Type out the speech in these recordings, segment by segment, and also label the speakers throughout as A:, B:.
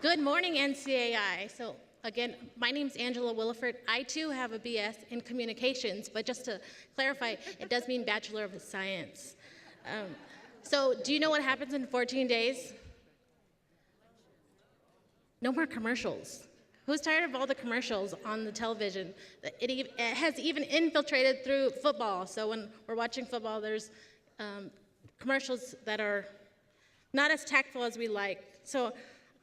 A: Good morning, NCAI. So again, my name's Salazar-Willeford. I too have a BS in communications, but just to clarify, it does mean Bachelor of Science. So do you know what happens in 14 days? No more commercials. Who's tired of all the commercials on the television? It has even infiltrated through football. So when we're watching football, there's commercials that are not as tactful as we like. So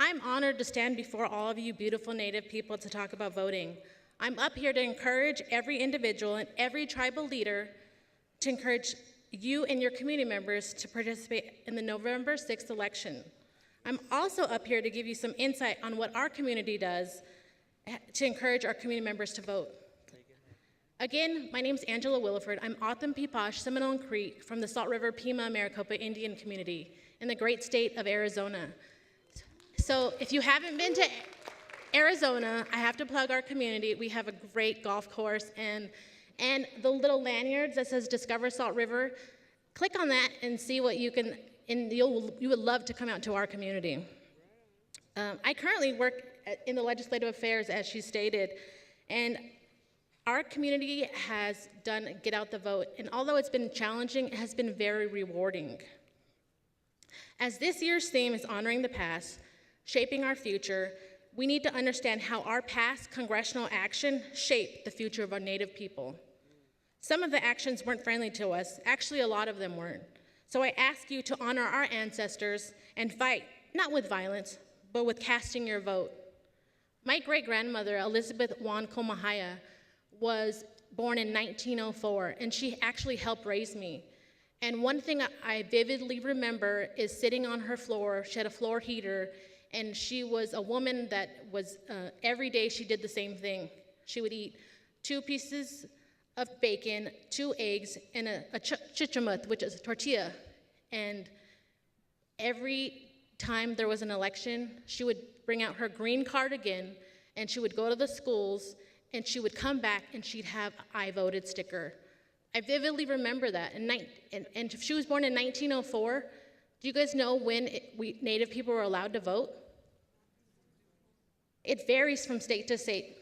A: I'm honored to stand before all of you beautiful Native people to talk about voting. I'm up here to encourage every individual and every tribal leader to encourage you and your community members to participate in the November 6th election. I'm also up here to give you some insight on what our community does to encourage our community members to vote. Again, my name's Salazar-Willeford. I'm Otham Pipash Seminole Creek from the Salt River Pima-Maricopa Indian community in the great state of Arizona. So if you haven't been to Arizona, I have to plug our community. We have a great golf course and the little lanyards that says Discover Salt River. Click on that and see what you can, and you would love to come out to our community. I currently work in the legislative affairs, as she stated, and our community has done Get Out the Vote, and although it's been challenging, it has been very rewarding. As this year's theme is honoring the past, shaping our future, we need to understand how our past congressional action shaped the future of our Native people. Some of the actions weren't friendly to us. Actually, a lot of them weren't. So I ask you to honor our ancestors and fight, not with violence, but with casting your vote. My great-grandmother, Elizabeth Juan Comahaya, was born in 1904, and she actually helped raise me. And one thing I vividly remember is sitting on her floor. She had a floor heater, and she was a woman that was, every day she did the same thing. She would eat 2 pieces of bacon, 2 eggs, and a chichamuth, which is a tortilla. And every time there was an election, she would bring out her green cardigan, and she would go to the schools, and she would come back, and she'd have I voted sticker. I vividly remember that. And she was born in 1904. Do you guys know when Native people were allowed to vote? It varies from state to state.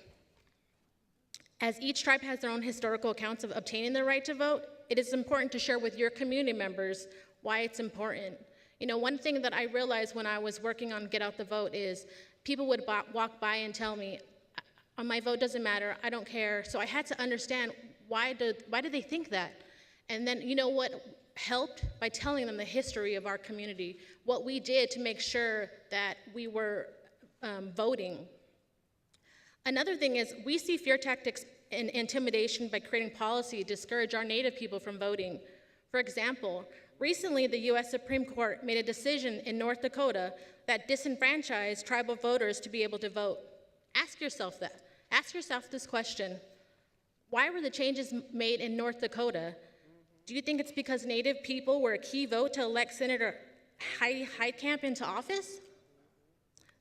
A: As each tribe has their own historical accounts of obtaining the right to vote, it is important to share with your community members why it's important. You know, one thing that I realized when I was working on Get Out the Vote is people would walk by and tell me, my vote doesn't matter, I don't care. So I had to understand why do they think that? And then, you know what helped? By telling them the history of our community, what we did to make sure that we were voting. Another thing is we see fear tactics and intimidation by creating policy to discourage our Native people from voting. For example, recently the US Supreme Court made a decision in North Dakota that disenfranchised tribal voters to be able to vote. Ask yourself that. Ask yourself this question. Why were the changes made in North Dakota? Do you think it's because Native people were a key vote to elect Senator Heitkamp into office?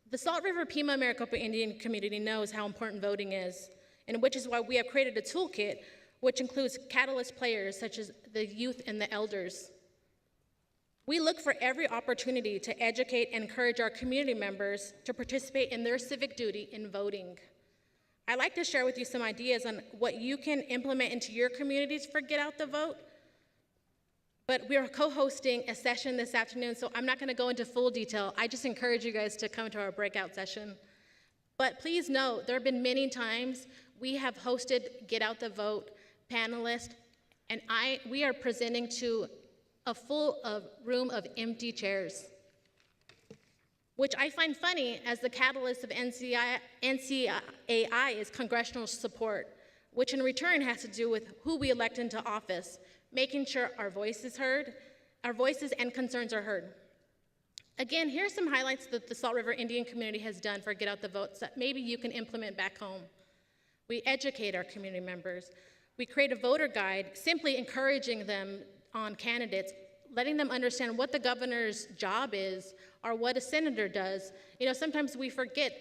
A: The Salt River Pima-Maricopa Indian community knows how important voting is, and which is why we have created a toolkit which includes catalyst players such as the youth and the elders. We look for every opportunity to educate and encourage our community members to participate in their civic duty in voting. I'd like to share with you some ideas on what you can implement into your communities for Get Out the Vote. But we are co-hosting a session this afternoon, so I'm not going to go into full detail. I just encourage you guys to come to our breakout session. But please know, there have been many times we have hosted Get Out the Vote panelists, and we are presenting to a full room of empty chairs, which I find funny as the catalyst of NCAI is congressional support, which in return has to do with who we elect into office, making sure our voices and concerns are heard. Again, here's some highlights that the Salt River Indian community has done for Get Out the Vote that maybe you can implement back home. We educate our community members. We create a voter guide, simply encouraging them on candidates, letting them understand what the governor's job is or what a senator does. You know, sometimes we forget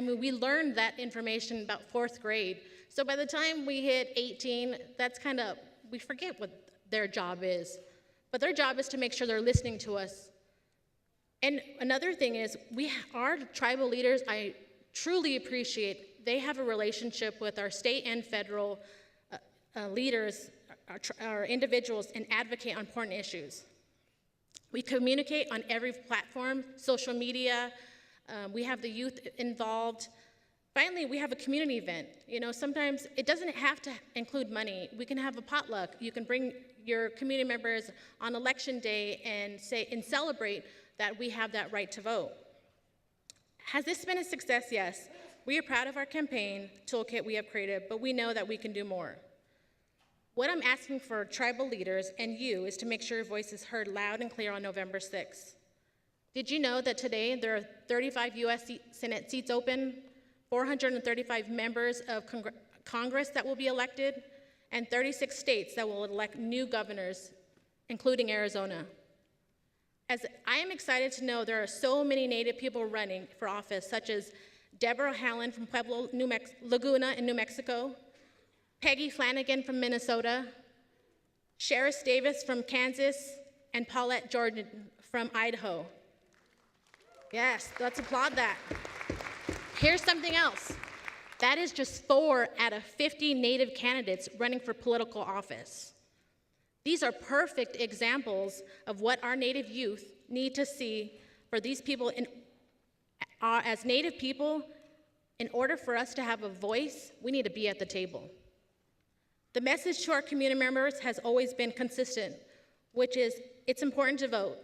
A: we learned that information about 4th grade. So by the time we hit 18, we forget what their job is. But their job is to make sure they're listening to us. And another thing is, our tribal leaders, I truly appreciate, they have a relationship with our state and federal leaders, our individuals, and advocate on important issues. We communicate on every platform, social media, we have the youth involved. Finally, we have a community event. You know, sometimes it doesn't have to include money. We can have a potluck. You can bring your community members on election day and celebrate that we have that right to vote. Has this been a success? Yes. We are proud of our campaign toolkit we have created, but we know that we can do more. What I'm asking for tribal leaders and you is to make sure your voice is heard loud and clear on November 6th. Did you know that today there are 35 U.S. Senate seats open, 435 members of Congress that will be elected, and 36 states that will elect new governors, including Arizona? As I am excited to know there are so many Native people running for office, such as Deborah Hallen from Pueblo, Laguna in New Mexico, Peggy Flanagan from Minnesota, Sheriff Davis from Kansas, and Paulette Jordan from Idaho. Yes, let's applaud that. Here's something else. That is just 4 out of 50 Native candidates running for political office. These are perfect examples of what our Native youth need to see for these people. As Native people, in order for us to have a voice, we need to be at the table. The message to our community members has always been consistent, which is it's important to vote,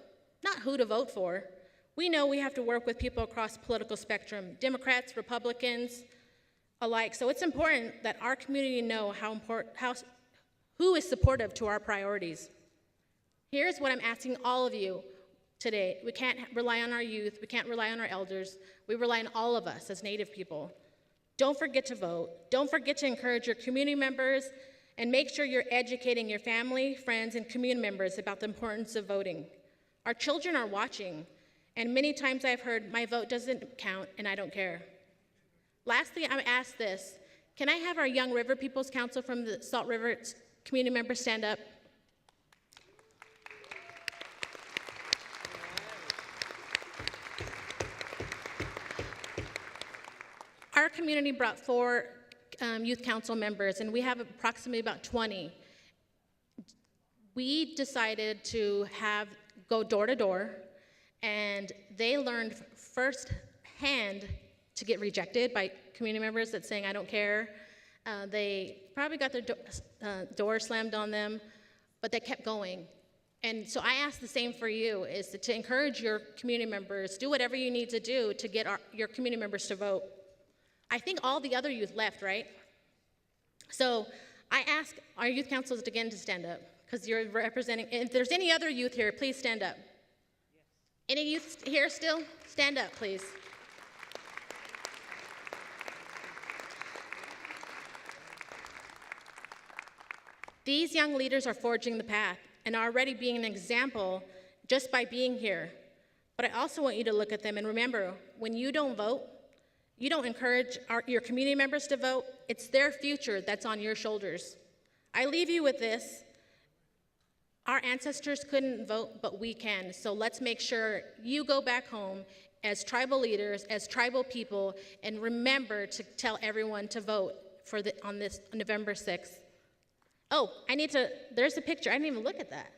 A: not who to vote for. We know we have to work with people across the political spectrum, Democrats, Republicans, alike. So it's important that our community know who is supportive to our priorities. Here's what I'm asking all of you today. We can't rely on our youth. We can't rely on our elders. We rely on all of us as Native people. Don't forget to vote. Don't forget to encourage your community members, and make sure you're educating your family, friends, and community members about the importance of voting. Our children are watching, and many times I've heard, my vote doesn't count and I don't care. Lastly, I'm asked this. Can I have our Young River People's Council from the Salt River community members stand up? Our community brought 4 youth council members, and we have approximately about 20. We decided to go door to door, and they learned firsthand to get rejected by community members that's saying, I don't care. They probably got their door slammed on them, but they kept going. And so I ask the same for you, is to encourage your community members, do whatever you need to do to get your community members to vote. I think all the other youth left, right? So I ask our youth councils again to stand up, because you're representing, if there's any other youth here, please stand up. Yes. Any youth here still? Stand up, please. These young leaders are forging the path and are already being an example just by being here. But I also want you to look at them and remember, when you don't vote, you don't encourage your community members to vote. It's their future that's on your shoulders. I leave you with this. Our ancestors couldn't vote, but we can. So let's make sure you go back home as tribal leaders, as tribal people, and remember to tell everyone to vote on this November 6th. Oh, there's a picture. I didn't even look at that.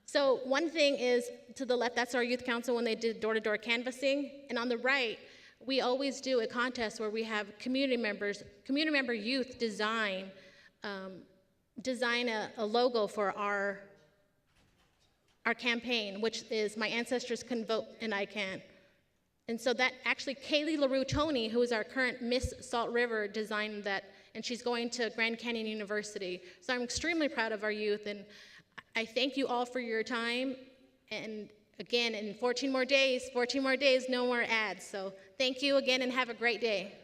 A: So one thing is to the left, that's our youth council when they did door-to-door canvassing. And on the right, we always do a contest where we have community member youth design a logo for our campaign, which is My Ancestors Can Vote and I Can. And so that actually, Kaylee LaRue Tony, who is our current Miss Salt River, designed that, and she's going to Grand Canyon University. So I'm extremely proud of our youth, and I thank you all for your time. And again, in 14 more days, no more ads. So thank you again and have a great day.